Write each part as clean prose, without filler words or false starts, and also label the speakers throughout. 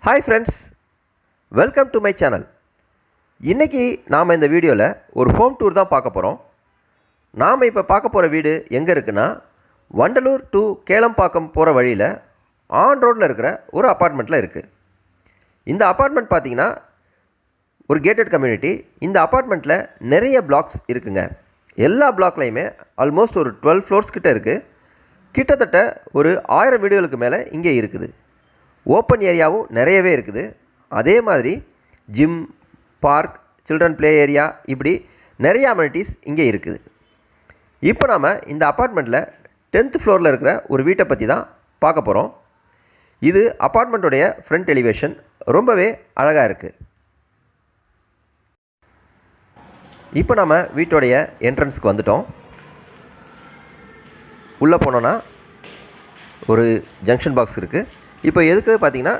Speaker 1: Hi friends, welcome to my channel. இன்றைக்கி நாம் இந்த வீடியோவில் ஒரு ஹோம் டூர் தான் பார்க்க போகிறோம். நாம் இப்போ பார்க்க போகிற வீடு எங்கே இருக்குன்னா, வண்டலூர் டு கேளம்பாக்கம் போகிற வழியில் ஆன் ரோட்டில் இருக்கிற ஒரு அப்பார்ட்மெண்ட்டில் இருக்குது. இந்த அப்பார்ட்மெண்ட் பார்த்திங்கன்னா ஒரு கேட்டட் கம்யூனிட்டி. இந்த அப்பார்ட்மெண்ட்டில் நிறைய பிளாக்ஸ் இருக்குங்க. எல்லா பிளாக்லையுமே ஆல்மோஸ்ட் ஒரு 12 ஃப்ளோர்ஸ் கிட்டே இருக்குது. கிட்டத்தட்ட ஒரு 1000 வீடுகளுக்கு மேலே இங்கே இருக்குது. ஓப்பன் ஏரியாவும் நிறையவே இருக்குது. அதே மாதிரி gym, park, children play area, இப்படி நிறைய அமெனிட்டிஸ் இங்கே இருக்குது. இப்போ நாம் இந்த அப்பார்ட்மெண்ட்டில் 10th ஃப்ளோரில் இருக்கிற ஒரு வீட்டை பற்றி தான் பார்க்க போகிறோம். இது அப்பார்ட்மெண்ட்டுடைய ஃப்ரண்ட் எலிவேஷன். ரொம்பவே அழகாக இருக்குது. இப்போ நம்ம வீட்டோடைய என்ட்ரன்ஸ்க்கு வந்துட்டோம். உள்ளே போனோன்னா ஒரு ஜங்ஷன் பாக்ஸ் இருக்குது. இப்போ எதுக்கு பார்த்திங்கன்னா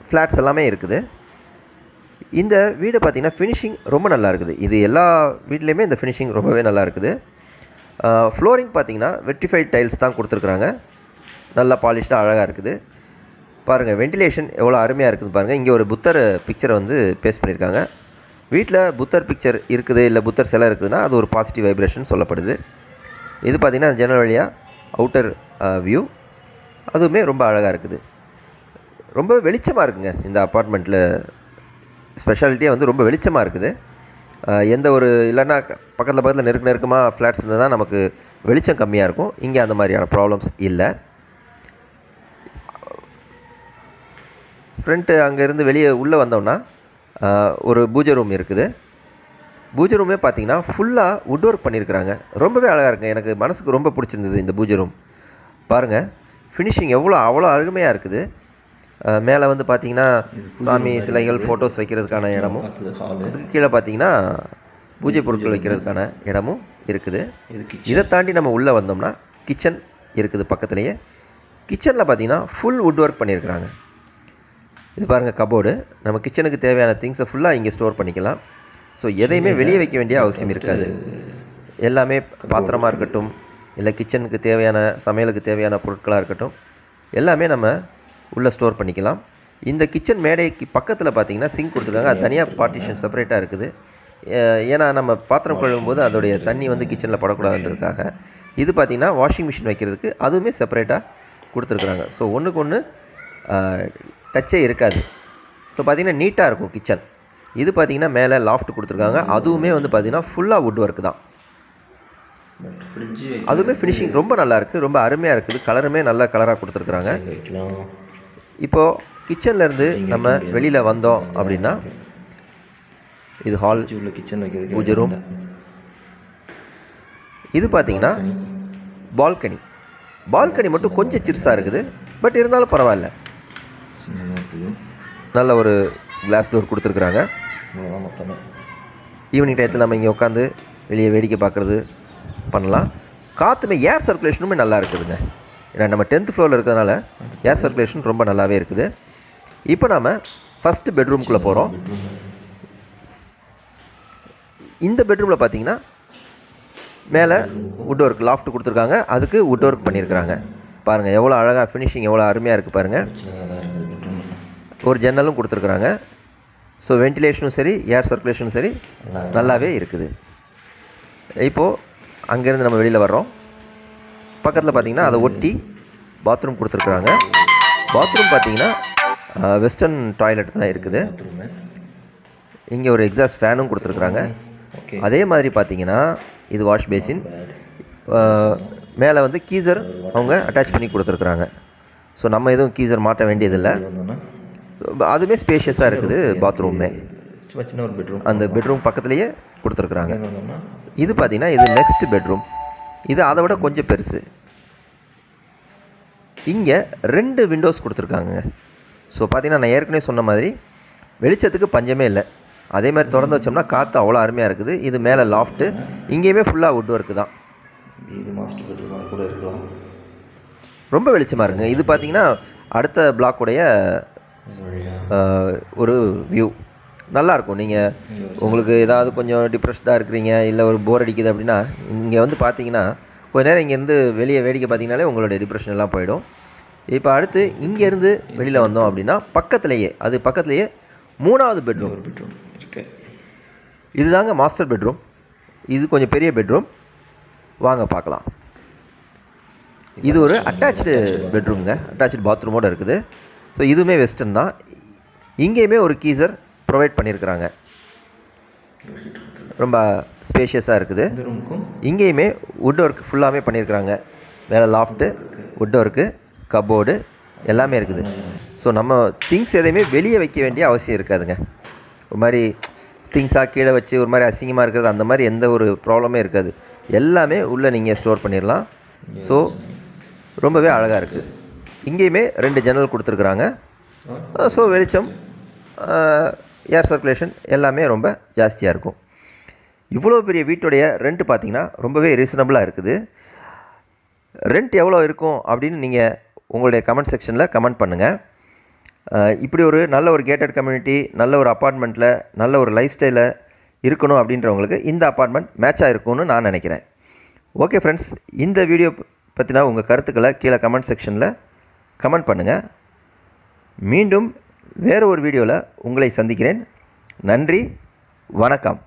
Speaker 1: ஃப்ளாட்ஸ் எல்லாமே இருக்குது. இந்த வீடு பார்த்திங்கன்னா ஃபினிஷிங் ரொம்ப நல்லா இருக்குது. இது எல்லா வீட்லேயுமே இந்த ஃபினிஷிங் ரொம்பவே நல்லா இருக்குது. ஃப்ளோரிங் பார்த்திங்கன்னா வெட்டிஃபைட் டைல்ஸ் தான் கொடுத்துருக்குறாங்க. நல்லா பாலிஷ்டாக அழகாக இருக்குது. பாருங்கள், வென்டிலேஷன் எவ்வளோ அருமையாக இருக்குது பாருங்கள். இங்கே ஒரு புத்தர் பிக்சரை பேஸ்ட் பண்ணியிருக்காங்க. வீட்டில் புத்தர் பிக்சர் இருக்குது, இல்லை புத்தர் சிலை இருக்குதுன்னா அது ஒரு பாசிட்டிவ் வைப்ரேஷன் சொல்லப்படுது. இது பார்த்திங்கன்னா ஜன்னல் வழியாக அவுட்டர் வியூ, அதுவுமே ரொம்ப அழகாக இருக்குது. ரொம்ப வெளிச்சமாக இருக்குங்க. இந்த அப்பார்ட்மெண்ட்டில் ஸ்பெஷாலிட்டியாக ரொம்ப வெளிச்சமாக இருக்குது. எந்த ஒரு இல்லைன்னா பக்கத்தில் நெருக்கமாக ஃப்ளாட்ஸ் இருந்தால் தான் நமக்கு வெளிச்சம் கம்மியாக இருக்கும். இங்கே அந்த மாதிரியான ப்ராப்ளம்ஸ் இல்லை. ஃப்ரண்ட்டு அங்கேருந்து வெளியே உள்ளே வந்தோம்னா ஒரு பூஜை ரூம் இருக்குது. பூஜை ரூமே பார்த்திங்கன்னா ஃபுல்லாக வுட் ஒர்க் பண்ணியிருக்கிறாங்க. ரொம்பவே அழகாக இருக்குங்க. எனக்கு மனசுக்கு ரொம்ப பிடிச்சிருந்தது இந்த பூஜை ரூம். பாருங்கள், ஃபினிஷிங் அவ்வளோ அருமையாக இருக்குது. மேலே பார்த்திங்கன்னா சாமி சிலைகள், ஃபோட்டோஸ் வைக்கிறதுக்கான இடமும், அதுக்கு கீழே பார்த்திங்கன்னா பூஜை பொருட்கள் வைக்கிறதுக்கான இடமும் இருக்குது. இதை தாண்டி நம்ம உள்ளே வந்தோம்னா கிச்சன் இருக்குது பக்கத்துலேயே. கிச்சனில் பார்த்திங்கன்னா ஃபுல் வுட் ஒர்க் பண்ணியிருக்கிறாங்க. இது பாருங்கள், கபோர்டு. நம்ம கிச்சனுக்கு தேவையான திங்ஸை ஃபுல்லாக இங்கே ஸ்டோர் பண்ணிக்கலாம். ஸோ எதையுமே வெளியே வைக்க வேண்டிய அவசியம் இருக்காது. எல்லாமே பாத்திரமாக இருக்கட்டும், இல்லை கிச்சனுக்கு தேவையான சமையலுக்கு தேவையான பொருட்களாக இருக்கட்டும், எல்லாமே நம்ம உள்ளே ஸ்டோர் பண்ணிக்கலாம். இந்த கிச்சன் மேடைக்கு பக்கத்தில் பார்த்திங்கன்னா சிங்க் கொடுத்துருக்காங்க. அது தனியாக பார்ட்டிஷன் செப்பரேட்டாக இருக்குது. ஏன்னா நம்ம பாத்திரம் கழுவும்போது அதோடைய தண்ணி கிச்சனில் படக்கூடாதுன்றதுக்காக. இது பார்த்திங்கன்னா வாஷிங் மிஷின் வைக்கிறதுக்கு அதுவுமே செப்பரேட்டாக கொடுத்துருக்குறாங்க. ஸோ ஒன்றுக்கு ஒன்று டச்சே இருக்காது. ஸோ பார்த்திங்கன்னா நீட்டாக இருக்கும் கிச்சன். இது பார்த்திங்கன்னா மேலே லாஃப்ட் கொடுத்துருக்காங்க. அதுவுமே பார்த்திங்கன்னா ஃபுல்லாக வுட் ஒர்க்கு தான். அதுவுமே ஃபினிஷிங் ரொம்ப நல்லாயிருக்கு, ரொம்ப அருமையாக இருக்குது. கலருமே நல்ல கலராக கொடுத்துருக்குறாங்க. இப்போது கிச்சன்லேருந்து நம்ம வெளியில் வந்தோம் அப்படின்னா இது ஹால், பூஜை ரூம். இது பார்த்திங்கன்னா பால்கனி மட்டும் கொஞ்சம் சிறுசாக இருக்குது. பட் இருந்தாலும் பரவாயில்ல. நல்ல ஒரு கிளாஸ் டோர் கொடுத்துருக்குறாங்க. ஈவினிங் டயத்தில் நம்ம இங்கே உட்காந்து வெளியே வேடிக்கை பார்க்குறது பண்ணலாம். காற்றுமே ஏர் சர்க்குலேஷனுமே நல்லா இருக்குதுங்க. ஏன்னா நம்ம 10th ஃப்ளோரில் இருக்கிறதுனால ஏர் சர்க்குலேஷன் ரொம்ப நல்லாவே இருக்குது. இப்போ நாம் ஃபஸ்ட்டு பெட்ரூம்குள்ளே போகிறோம். இந்த பெட்ரூமில் பார்த்திங்கன்னா மேலே வுட் ஒர்க் லாஃப்ட் கொடுத்துருக்காங்க. அதுக்கு வுட் ஒர்க் பண்ணியிருக்கிறாங்க. பாருங்கள் எவ்வளோ அழகாக ஃபினிஷிங் எவ்வளோ அருமையாக இருக்குது பாருங்கள். ஒரு ஜன்னலும் கொடுத்துருக்குறாங்க. ஸோ வென்டிலேஷனும் சரி, ஏர் சர்க்குலேஷனும் சரி நல்லாவே இருக்குது. இப்போது அங்கேருந்து நம்ம வெளியில் வர்றோம். பக்கத்தில் பார்த்திங்கன்னா அதை ஒட்டி பாத்ரூம் கொடுத்துருக்குறாங்க. பாத்ரூம் பார்த்திங்கன்னா வெஸ்டர்ன் டாய்லெட் தான் இருக்குது. இங்கே ஒரு எக்ஸாஸ்ட் ஃபேனும் கொடுத்துருக்குறாங்க. அதே மாதிரி பார்த்திங்கன்னா இது வாஷ் பேசின். மேலே கீசர் அவங்க அட்டாச் பண்ணி கொடுத்துருக்குறாங்க. ஸோ நம்ம எதுவும் கீசர் மாற்ற வேண்டியதில்லை. அதுவுமே ஸ்பேஷியஸாக இருக்குது பாத்ரூமே. அந்த பெட்ரூம் பக்கத்துலேயே கொடுத்துருக்குறாங்க. இது பார்த்திங்கன்னா இது நெக்ஸ்ட் பெட்ரூம். இது அதை விட கொஞ்சம் பெருசு. இங்கே 2 விண்டோஸ் கொடுத்துருக்காங்க. ஸோ பார்த்திங்கன்னா நான் ஏற்கனவே சொன்ன மாதிரி வெளிச்சத்துக்கு பஞ்சமே இல்லை. அதே மாதிரி திறந்து வச்சோம்னா காற்று அவ்வளோ அருமையாக இருக்குது. இது மேலே லாஃப்ட்டு, இங்கேயுமே ஃபுல்லாக வுட் ஒர்க்கு தான். ரொம்ப வெளிச்சமாக இருக்குங்க. இது பார்த்திங்கன்னா அடுத்த பிளாக்குடைய ஒரு வியூ நல்லாயிருக்கும். நீங்கள் உங்களுக்கு ஏதாவது கொஞ்சம் டிப்ரெஸ்டாக இருக்கிறீங்க, இல்லை ஒரு போர் அடிக்குது அப்படின்னா இங்கே பார்த்தீங்கன்னா கொஞ்ச நேரம் இங்கேருந்து வெளியே வேடிக்கை பார்த்தீங்கனாலே உங்களுடைய டிப்ரெஷன் எல்லாம் போயிடும். இப்போ அடுத்து இங்கேருந்து வெளியில் வந்தோம் அப்படின்னா பக்கத்துலேயே 3வது பெட்ரூம். இதுதாங்க மாஸ்டர் பெட்ரூம். இது கொஞ்சம் பெரிய பெட்ரூம். வாங்க பார்க்கலாம். இது ஒரு அட்டாச்சு பெட்ரூம்ங்க. அட்டாச்சு பாத்ரூமோடு இருக்குது. ஸோ இதுவுமே வெஸ்டர்ன் தான். இங்கேயுமே ஒரு கீசர் ப்ரொவைட் பண்ணியிருக்கிறாங்க. ரொம்ப ஸ்பேஷியஸாக இருக்குது. இங்கேயுமே வுட் ஒர்க் ஃபுல்லாமே பண்ணியிருக்கிறாங்க. மேலே லாஃப்ட்டு, வுட் ஒர்க்கு, கபோர்டு எல்லாமே இருக்குது. ஸோ நம்ம திங்ஸ் எதையுமே வெளியே வைக்க வேண்டிய அவசியம் இருக்காதுங்க. ஒரு மாதிரி திங்ஸாக கீழே வச்சு ஒரு மாதிரி அசிங்கமாக இருக்கிறது அந்த மாதிரி எந்த ஒரு ப்ராப்ளமே இருக்காது. எல்லாமே உள்ளே நீங்கள் ஸ்டோர் பண்ணிடலாம். ஸோ ரொம்பவே அழகாக இருக்குது. இங்கேயுமே 2 ஜன்னல் கொடுத்துருக்குறாங்க. ஸோ வெளிச்சம், ஏர் சர்க்குலேஷன் எல்லாமே ரொம்ப ஜாஸ்தியாக இருக்கும். இவ்வளோ பெரிய வீட்டுடைய ரெண்ட் பார்த்திங்கன்னா ரொம்பவே ரீசனபிளாக இருக்குது. ரெண்ட் எவ்வளோ இருக்கும் அப்படின்னு நீங்கள் உங்களுடைய கமெண்ட் செக்ஷனில் கமெண்ட் பண்ணுங்கள். இப்படி ஒரு நல்ல ஒரு கேட்டட் கம்யூனிட்டி, நல்ல ஒரு அப்பார்ட்மெண்ட்டில் நல்ல ஒரு லைஃப் ஸ்டைலில் இருக்கணும் அப்படின்றவங்களுக்கு இந்த அப்பார்ட்மெண்ட் மேட்சாக இருக்கும்னு நான் நினைக்கிறேன். ஓகே ஃப்ரெண்ட்ஸ், இந்த வீடியோ பற்றினா உங்கள் கருத்துக்களை கீழே கமெண்ட் செக்ஷனில் கமெண்ட் பண்ணுங்கள். மீண்டும் வேறு ஒரு வீடியோவில் உங்களை சந்திக்கிறேன். நன்றி, வணக்கம்.